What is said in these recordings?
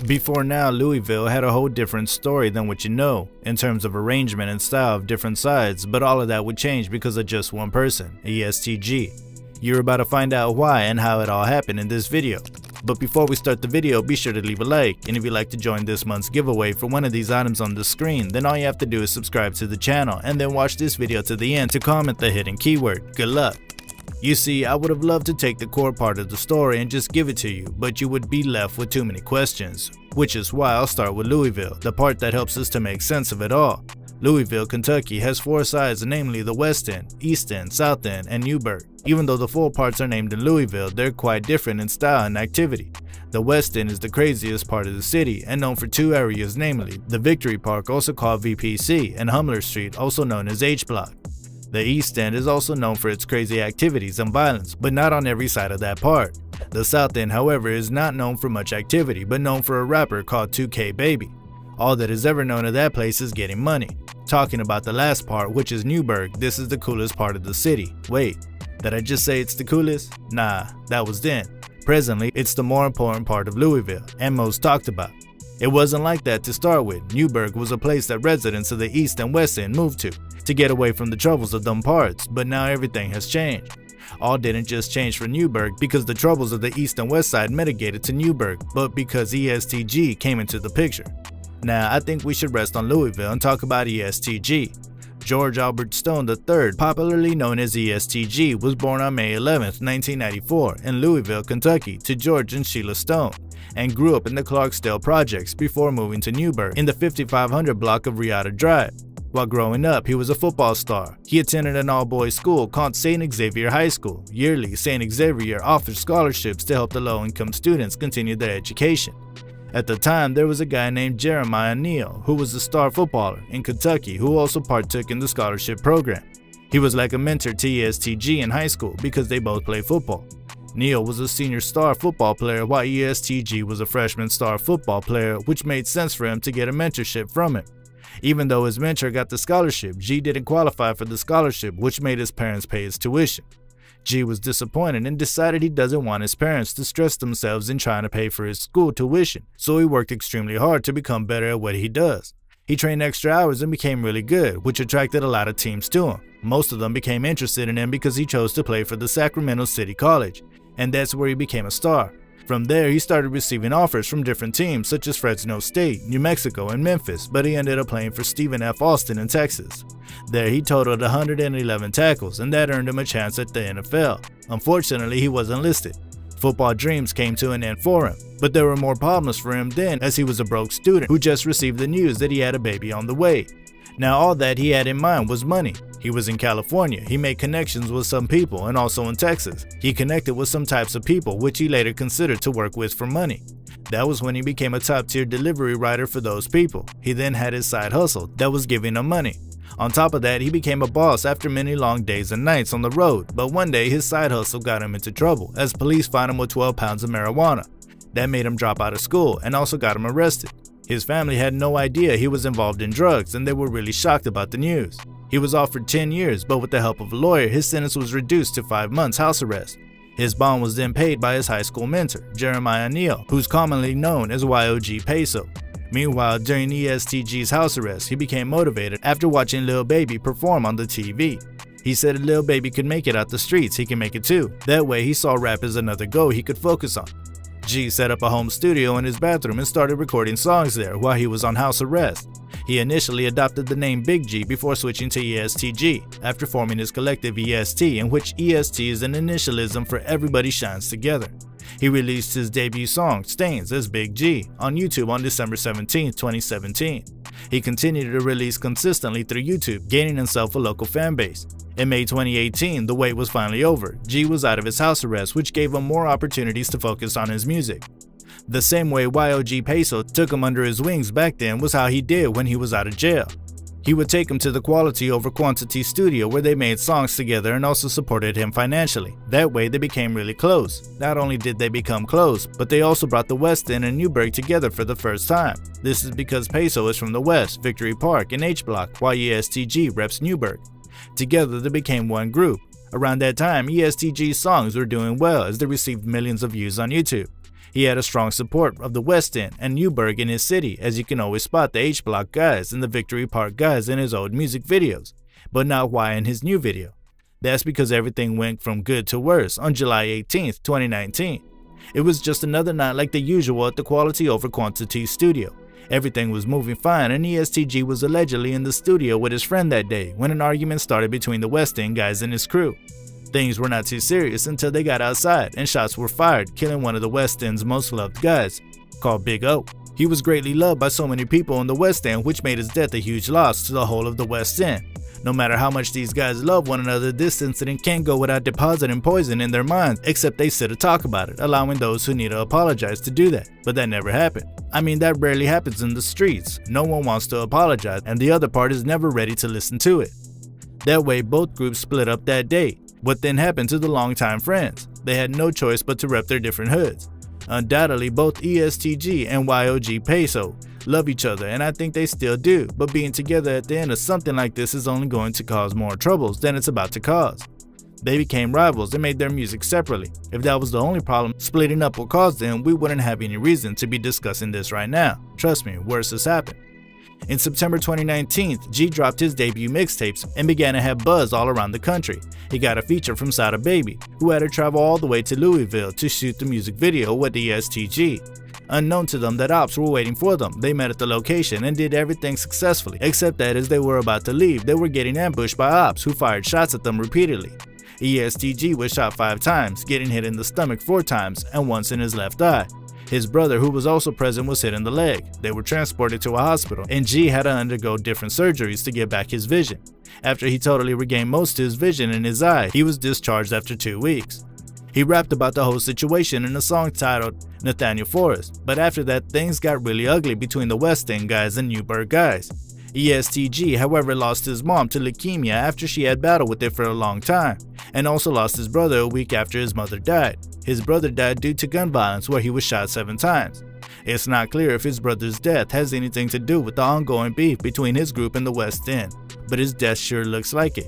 Before now, Louisville had a whole different story than what you know, in terms of arrangement and style of different sides, but all of that would change because of just one person, ESTG. You're about to find out why and how it all happened in this video. But before we start the video, be sure to leave a like, and if you'd like to join this month's giveaway for one of these items on the screen, then all you have to do is subscribe to the channel and then watch this video to the end to comment the hidden keyword. Good luck! You see, I would have loved to take the core part of the story and just give it to you, but you would be left with too many questions. Which is why I'll start with Louisville, the part that helps us to make sense of it all. Louisville, Kentucky has 4 sides, namely the West End, East End, South End, and Newburgh. Even though the 4 parts are named in Louisville, they're quite different in style and activity. The West End is the craziest part of the city and known for 2 areas, namely the Victory Park, also called VPC, and Humler Street, also known as H Block. The East End is also known for its crazy activities and violence, but not on every side of that part. The South End, however, is not known for much activity, but known for a rapper called 2K Baby. All that is ever known of that place is getting money. Talking about the last part, which is Newburgh, this is the coolest part of the city. Wait, did I just say it's the coolest? Nah, that was then. Presently, it's the more important part of Louisville, and most talked about. It wasn't like that to start with. Newburgh was a place that residents of the East and West End moved to get away from the troubles of them parts, but now everything has changed. All didn't just change for Newburgh because the troubles of the East and West Side mitigated to Newburgh, but because ESTG came into the picture. Now, I think we should rest on Louisville and talk about ESTG. George Albert Stone III, popularly known as ESTG, was born on May 11, 1994 in Louisville, Kentucky to George and Sheila Stone, and grew up in the Clarksdale Projects before moving to Newburgh in the 5500 block of Riata Drive. While growing up, he was a football star. He attended an all-boys school called St. Xavier High School. Yearly, St. Xavier offered scholarships to help the low-income students continue their education. At the time, there was a guy named Jeremiah Neal, who was a star footballer in Kentucky who also partook in the scholarship program. He was like a mentor to ESTG in high school because they both played football. Neal was a senior star football player while ESTG was a freshman star football player, which made sense for him to get a mentorship from him. Even though his mentor got the scholarship, G didn't qualify for the scholarship, which made his parents pay his tuition. G was disappointed and decided he doesn't want his parents to stress themselves in trying to pay for his school tuition, so he worked extremely hard to become better at what he does. He trained extra hours and became really good, which attracted a lot of teams to him. Most of them became interested in him because he chose to play for the Sacramento City College, and that's where he became a star. From there, he started receiving offers from different teams such as Fresno State, New Mexico, and Memphis, but he ended up playing for Stephen F. Austin in Texas. There, he totaled 111 tackles, and that earned him a chance at the NFL. Unfortunately, he wasn't listed. Football dreams came to an end for him, but there were more problems for him then, as he was a broke student who just received the news that he had a baby on the way. Now, all that he had in mind was money. He was in California, he made connections with some people, and also in Texas. He connected with some types of people, which he later considered to work with for money. That was when he became a top-tier delivery rider for those people. He then had his side hustle that was giving him money. On top of that, he became a boss after many long days and nights on the road, but one day his side hustle got him into trouble as police found him with 12 pounds of marijuana. That made him drop out of school and also got him arrested. His family had no idea he was involved in drugs, and they were really shocked about the news. He was offered 10 years, but with the help of a lawyer, his sentence was reduced to 5 months house arrest. His bond was then paid by his high school mentor, Jeremiah Neal, who's commonly known as YOG Peso. Meanwhile, during ESTG's house arrest, he became motivated after watching Lil Baby perform on the TV. He said if Lil Baby could make it out the streets, he can make it too. That way, he saw rap as another goal he could focus on. G set up a home studio in his bathroom and started recording songs there while he was on house arrest. He initially adopted the name Big G before switching to ESTG, after forming his collective EST, in which EST is an initialism for Everybody Shines Together. He released his debut song, Stains, as Big G, on YouTube on December 17, 2017. He continued to release consistently through YouTube, gaining himself a local fan base. In May 2018, the wait was finally over. G was out of his house arrest, which gave him more opportunities to focus on his music. The same way YOG Peso took him under his wings back then was how he did when he was out of jail. He would take him to the Quality Over Quantity studio where they made songs together and also supported him financially. That way they became really close. Not only did they become close, but they also brought the West End and Newburgh together for the first time. This is because Peso is from the West, Victory Park, and H Block, while ESTG reps Newburgh. Together they became one group. Around that time, ESTG's songs were doing well as they received millions of views on YouTube. He had a strong support of the West End and Newburgh in his city, as you can always spot the H-Block guys and the Victory Park guys in his old music videos, but not why in his new video. That's because everything went from good to worse on July 18th, 2019. It was just another night like the usual at the Quality Over Quantity studio. Everything was moving fine, and ESTG was allegedly in the studio with his friend that day when an argument started between the West End guys and his crew. Things were not too serious until they got outside and shots were fired, killing one of the West End's most loved guys, called Big O. He was greatly loved by so many people in the West End, which made his death a huge loss to the whole of the West End. No matter how much these guys love one another, this incident can't go without depositing poison in their minds, except they sit to talk about it, allowing those who need to apologize to do that. But that never happened. I mean, that rarely happens in the streets. No one wants to apologize, and the other part is never ready to listen to it. That way, both groups split up that day. What then happened to the longtime friends? They had no choice but to rep their different hoods. Undoubtedly, both ESTG and YOG Peso love each other, and I think they still do, but being together at the end of something like this is only going to cause more troubles than it's about to cause. They became rivals and made their music separately. If that was the only problem splitting up will cause them, we wouldn't have any reason to be discussing this right now. Trust me, worse has happened. In September 2019, G dropped his debut mixtapes and began to have buzz all around the country. He got a feature from Sada Baby, who had to travel all the way to Louisville to shoot the music video with ESTG. Unknown to them that ops were waiting for them, they met at the location and did everything successfully, except that as they were about to leave, they were getting ambushed by ops who fired shots at them repeatedly. ESTG was shot 5 times, getting hit in the stomach 4 times and once in his left eye. His brother, who was also present, was hit in the leg. They were transported to a hospital, and G had to undergo different surgeries to get back his vision. After he totally regained most of his vision in his eye, he was discharged after 2 weeks. He rapped about the whole situation in a song titled Nathaniel Forrest, but after that things got really ugly between the West End guys and Newburgh guys. ESTG, however, lost his mom to leukemia after she had battled with it for a long time, and also lost his brother a week after his mother died. His brother died due to gun violence where he was shot 7 times. It's not clear if his brother's death has anything to do with the ongoing beef between his group and the West End, but his death sure looks like it.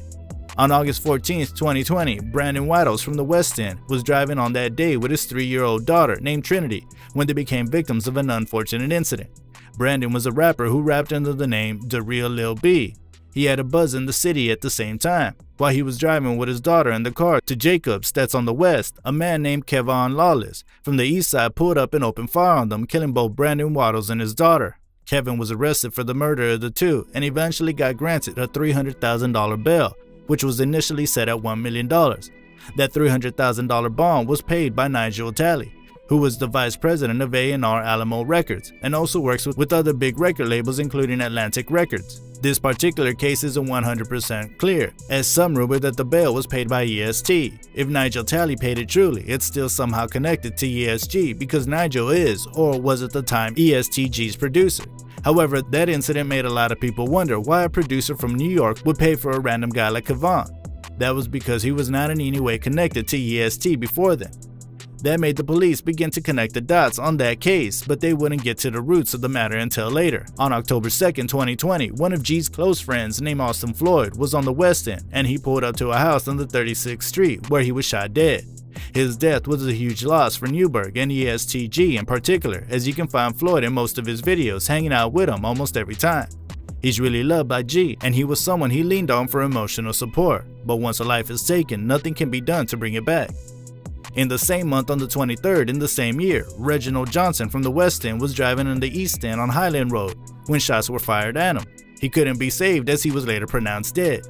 On August 14, 2020, Brandon Waddles from the West End was driving on that day with his 3-year-old daughter named Trinity when they became victims of an unfortunate incident. Brandon was a rapper who rapped under the name The Real Lil B. He had a buzz in the city at the same time. While he was driving with his daughter in the car to Jacobs, that's on the west, a man named Kevon Lawless from the east side pulled up and opened fire on them, killing both Brandon Waddles and his daughter. Kevin was arrested for the murder of the two and eventually got granted a $300,000 bail, which was initially set at $1 million. That $300,000 bond was paid by Nigel Talley, who was the vice president of A&R Alamo Records and also works with other big record labels including Atlantic Records. This particular case isn't 100% clear, as some rumor that the bail was paid by EST. If Nigel Talley paid it truly, it's still somehow connected to ESG because Nigel is, or was at the time, ESTG's producer. However, that incident made a lot of people wonder why a producer from New York would pay for a random guy like Kevon. That was because he was not in any way connected to EST before then. That made the police begin to connect the dots on that case, but they wouldn't get to the roots of the matter until later. On October 2nd, 2020, one of G's close friends named Austin Floyd was on the West End and he pulled up to a house on the 36th Street where he was shot dead. His death was a huge loss for Newburgh and ESTG in particular, as you can find Floyd in most of his videos hanging out with him almost every time. He's really loved by G, and he was someone he leaned on for emotional support, but once a life is taken, nothing can be done to bring it back. In the same month, on the 23rd in the same year, Reginald Johnson from the West End was driving in the East End on Highland Road when shots were fired at him. He couldn't be saved as he was later pronounced dead.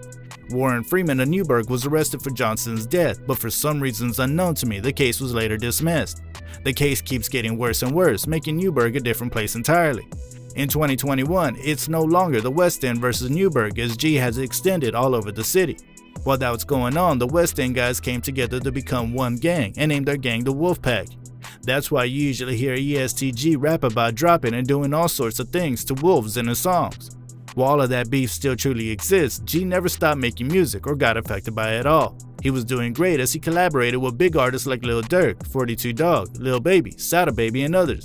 Warren Freeman of Newburgh was arrested for Johnson's death, but for some reasons unknown to me, the case was later dismissed. The case keeps getting worse and worse, making Newburgh a different place entirely. In 2021, it's no longer the West End versus Newburgh as G has extended all over the city. While that was going on, the West End guys came together to become one gang and named their gang the Wolfpack. That's why you usually hear ESTG rap about dropping and doing all sorts of things to wolves in his songs. While all of that beef still truly exists, G never stopped making music or got affected by it at all. He was doing great as he collaborated with big artists like Lil Durk, 42 Dog, Lil Baby, Sada Baby, and others.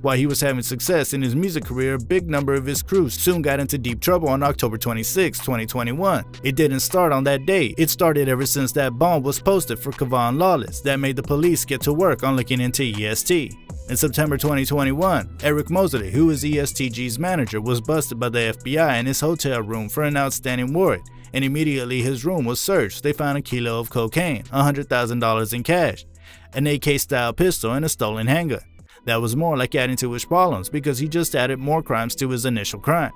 While he was having success in his music career, a big number of his crew soon got into deep trouble on October 26, 2021. It didn't start on that day, it started ever since that bomb was posted for Kevon Lawless that made the police get to work on looking into EST. In September 2021, Eric Mosley, who is ESTG's manager, was busted by the FBI in his hotel room for an outstanding warrant, and immediately his room was searched. They found a kilo of cocaine, $100,000 in cash, an AK-style pistol, and a stolen handgun. That was more like adding to his problems because he just added more crimes to his initial crime.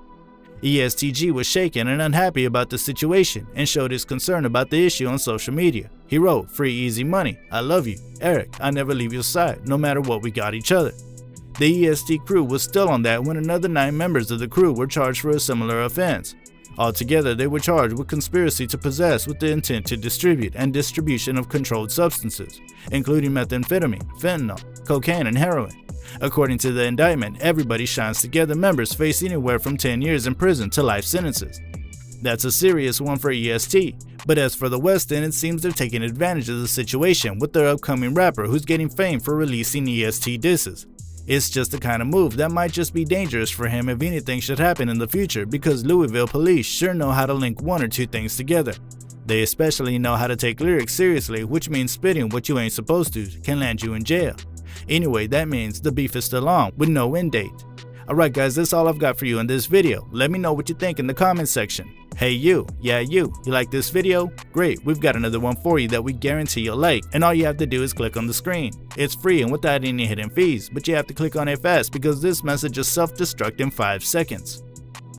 ESTG was shaken and unhappy about the situation and showed his concern about the issue on social media. He wrote, "Free easy money. I love you. Eric, I never leave your side, no matter what, we got each other." The EST crew was still on that when another 9 members of the crew were charged for a similar offense. Altogether, they were charged with conspiracy to possess with the intent to distribute and distribution of controlled substances, including methamphetamine, fentanyl, cocaine, and heroin. According to the indictment, everybody shines together members face anywhere from 10 years in prison to life sentences. That's a serious one for EST, but as for the West End, it seems they're taking advantage of the situation with their upcoming rapper who's getting fame for releasing EST disses. It's just the kind of move that might just be dangerous for him if anything should happen in the future, because Louisville police sure know how to link one or two things together. They especially know how to take lyrics seriously, which means spitting what you ain't supposed to can land you in jail. Anyway, that means the beef is still on, with no end date. Alright guys, that's all I've got for you in this video. Let me know what you think in the comment section. Hey you like this video? Great, we've got another one for you that we guarantee you'll like, and all you have to do is click on the screen. It's free and without any hidden fees, but you have to click on it fast because this message is self-destruct in 5 seconds.